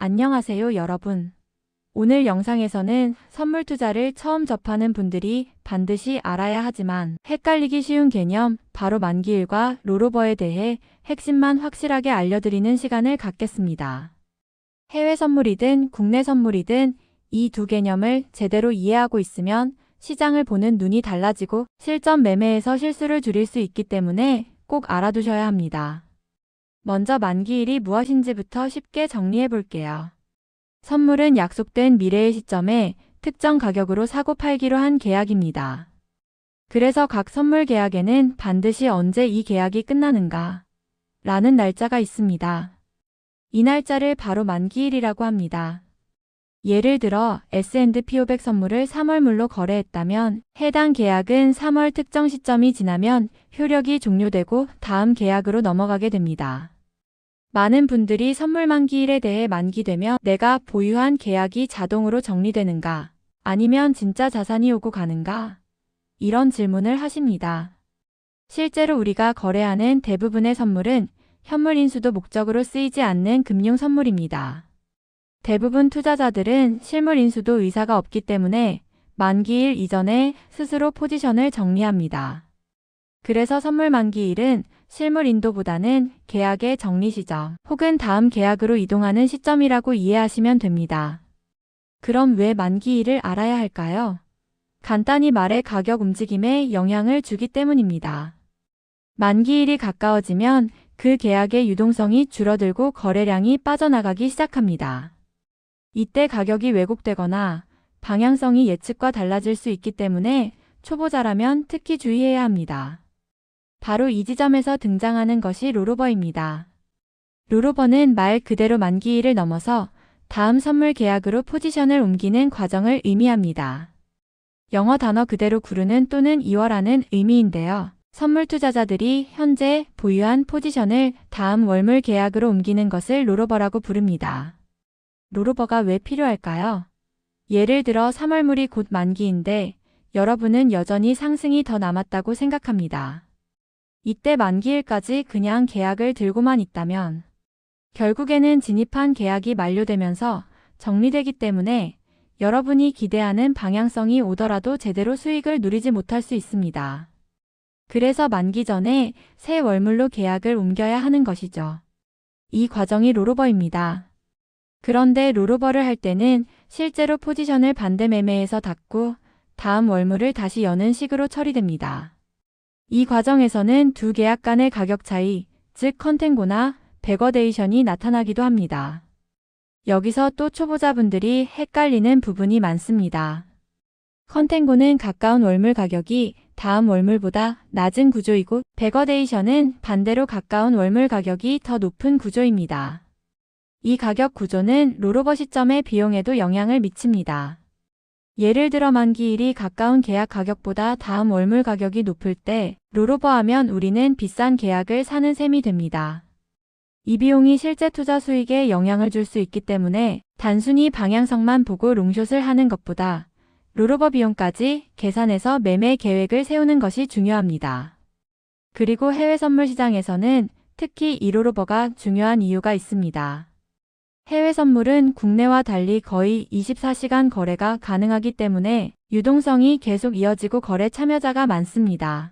안녕하세요, 여러분. 오늘 영상에서는 선물 투자를 처음 접하는 분들이 반드시 알아야 하지만 헷갈리기 쉬운 개념, 바로 만기일과 롤오버에 대해 핵심만 확실하게 알려드리는 시간을 갖겠습니다. 해외 선물이든 국내 선물이든 이 두 개념을 제대로 이해하고 있으면 시장을 보는 눈이 달라지고 실전 매매에서 실수를 줄일 수 있기 때문에 꼭 알아두셔야 합니다. 먼저 만기일이 무엇인지부터 쉽게 정리해 볼게요. 선물은 약속된 미래의 시점에 특정 가격으로 사고 팔기로 한 계약입니다. 그래서 각 선물 계약에는 반드시 언제 이 계약이 끝나는가 라는 날짜가 있습니다. 이 날짜를 바로 만기일이라고 합니다. 예를 들어 S&P 500 선물을 3월물로 거래했다면 해당 계약은 3월 특정 시점이 지나면 효력이 종료되고 다음 계약으로 넘어가게 됩니다. 많은 분들이 선물 만기일에 대해 만기되면 내가 보유한 계약이 자동으로 정리되는가? 아니면 진짜 자산이 오고 가는가? 이런 질문을 하십니다. 실제로 우리가 거래하는 대부분의 선물은 현물 인수도 목적으로 쓰이지 않는 금융 선물입니다. 대부분 투자자들은 실물 인수도 의사가 없기 때문에 만기일 이전에 스스로 포지션을 정리합니다. 그래서 선물 만기일은 실물 인도보다는 계약의 정리 시점 혹은 다음 계약으로 이동하는 시점이라고 이해하시면 됩니다. 그럼 왜 만기일을 알아야 할까요? 간단히 말해 가격 움직임에 영향을 주기 때문입니다. 만기일이 가까워지면 그 계약의 유동성이 줄어들고 거래량이 빠져나가기 시작합니다. 이때 가격이 왜곡되거나 방향성이 예측과 달라질 수 있기 때문에 초보자라면 특히 주의해야 합니다. 바로 이 지점에서 등장하는 것이 롤오버입니다. 롤오버는 말 그대로 만기일을 넘어서 다음 선물 계약으로 포지션을 옮기는 과정을 의미합니다. 영어 단어 그대로 구르는 또는 이월하는 의미인데요. 선물 투자자들이 현재 보유한 포지션을 다음 월물 계약으로 옮기는 것을 롤오버라고 부릅니다. 롤오버가 왜 필요할까요? 예를 들어 3월물이 곧 만기인데 여러분은 여전히 상승이 더 남았다고 생각합니다. 이때 만기일까지 그냥 계약을 들고만 있다면 결국에는 진입한 계약이 만료되면서 정리되기 때문에 여러분이 기대하는 방향성이 오더라도 제대로 수익을 누리지 못할 수 있습니다. 그래서 만기 전에 새 월물로 계약을 옮겨야 하는 것이죠. 이 과정이 롤오버입니다. 그런데 롤오버를 할 때는 실제로 포지션을 반대 매매에서 닫고 다음 월물을 다시 여는 식으로 처리됩니다. 이 과정에서는 두 계약 간의 가격 차이, 즉 컨탱고나 백워데이션이 나타나기도 합니다. 여기서 또 초보자분들이 헷갈리는 부분이 많습니다. 컨탱고는 가까운 월물 가격이 다음 월물보다 낮은 구조이고 백워데이션은 반대로 가까운 월물 가격이 더 높은 구조입니다. 이 가격 구조는 롤오버 시점의 비용에도 영향을 미칩니다. 예를 들어 만기일이 가까운 계약 가격보다 다음 월물 가격이 높을 때 롤오버하면 우리는 비싼 계약을 사는 셈이 됩니다. 이 비용이 실제 투자 수익에 영향을 줄 수 있기 때문에 단순히 방향성만 보고 롱숏을 하는 것보다 롤오버 비용까지 계산해서 매매 계획을 세우는 것이 중요합니다. 그리고 해외 선물 시장에서는 특히 이 롤오버가 중요한 이유가 있습니다. 해외 선물은 국내와 달리 거의 24시간 거래가 가능하기 때문에 유동성이 계속 이어지고 거래 참여자가 많습니다.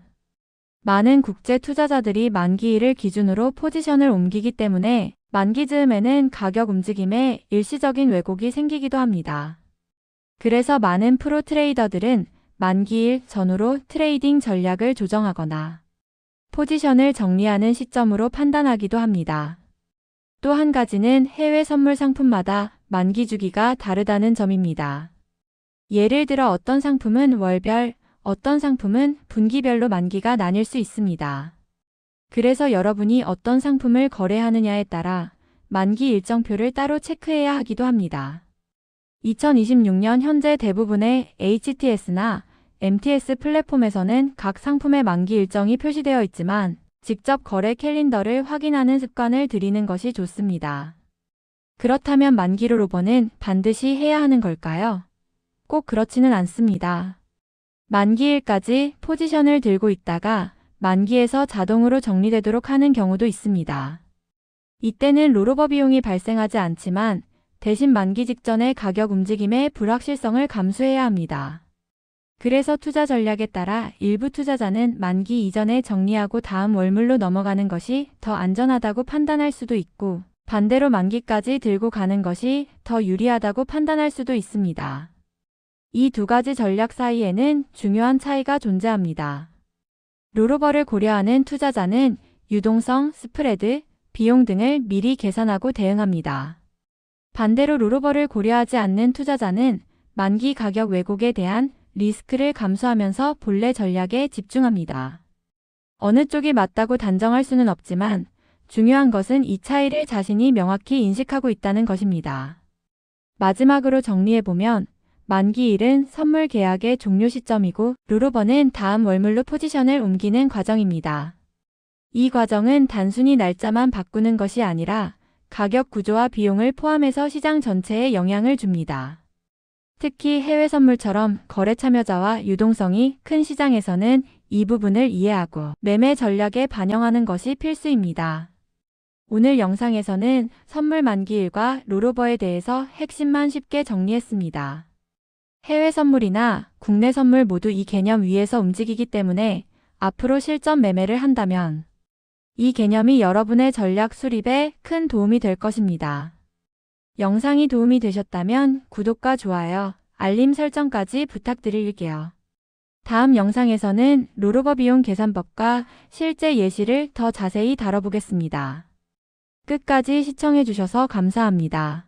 많은 국제 투자자들이 만기일을 기준으로 포지션을 옮기기 때문에 만기 즈음에는 가격 움직임에 일시적인 왜곡이 생기기도 합니다. 그래서 많은 프로 트레이더들은 만기일 전후로 트레이딩 전략을 조정하거나 포지션을 정리하는 시점으로 판단하기도 합니다. 또 한 가지는 해외 선물 상품마다 만기 주기가 다르다는 점입니다. 예를 들어 어떤 상품은 월별, 어떤 상품은 분기별로 만기가 나뉠 수 있습니다. 그래서 여러분이 어떤 상품을 거래하느냐에 따라 만기 일정표를 따로 체크해야 하기도 합니다. 2026년 현재 대부분의 HTS나 MTS 플랫폼에서는 각 상품의 만기 일정이 표시되어 있지만 직접 거래 캘린더를 확인하는 습관을 들이는 것이 좋습니다. 그렇다면 만기 롤오버는 반드시 해야 하는 걸까요? 꼭 그렇지는 않습니다. 만기일까지 포지션을 들고 있다가 만기에서 자동으로 정리되도록 하는 경우도 있습니다. 이때는 롤오버 비용이 발생하지 않지만 대신 만기 직전의 가격 움직임의 불확실성을 감수해야 합니다. 그래서 투자 전략에 따라 일부 투자자는 만기 이전에 정리하고 다음 월물로 넘어가는 것이 더 안전하다고 판단할 수도 있고, 반대로 만기까지 들고 가는 것이 더 유리하다고 판단할 수도 있습니다. 이 두 가지 전략 사이에는 중요한 차이가 존재합니다. 롤오버를 고려하는 투자자는 유동성, 스프레드, 비용 등을 미리 계산하고 대응합니다. 반대로 롤오버를 고려하지 않는 투자자는 만기 가격 왜곡에 대한 리스크를 감수하면서 본래 전략에 집중합니다. 어느 쪽이 맞다고 단정할 수는 없지만 중요한 것은 이 차이를 자신이 명확히 인식하고 있다는 것입니다. 마지막으로 정리해보면 만기일은 선물 계약의 종료 시점이고 롤오버는 다음 월물로 포지션을 옮기는 과정입니다. 이 과정은 단순히 날짜만 바꾸는 것이 아니라 가격 구조와 비용을 포함해서 시장 전체에 영향을 줍니다. 특히 해외 선물처럼 거래 참여자와 유동성이 큰 시장에서는 이 부분을 이해하고 매매 전략에 반영하는 것이 필수입니다. 오늘 영상에서는 선물 만기일과 롤오버에 대해서 핵심만 쉽게 정리했습니다. 해외 선물이나 국내 선물 모두 이 개념 위에서 움직이기 때문에 앞으로 실전 매매를 한다면 이 개념이 여러분의 전략 수립에 큰 도움이 될 것입니다. 영상이 도움이 되셨다면 구독과 좋아요, 알림 설정까지 부탁드릴게요. 다음 영상에서는 롤오버 비용 계산법과 실제 예시를 더 자세히 다뤄보겠습니다. 끝까지 시청해주셔서 감사합니다.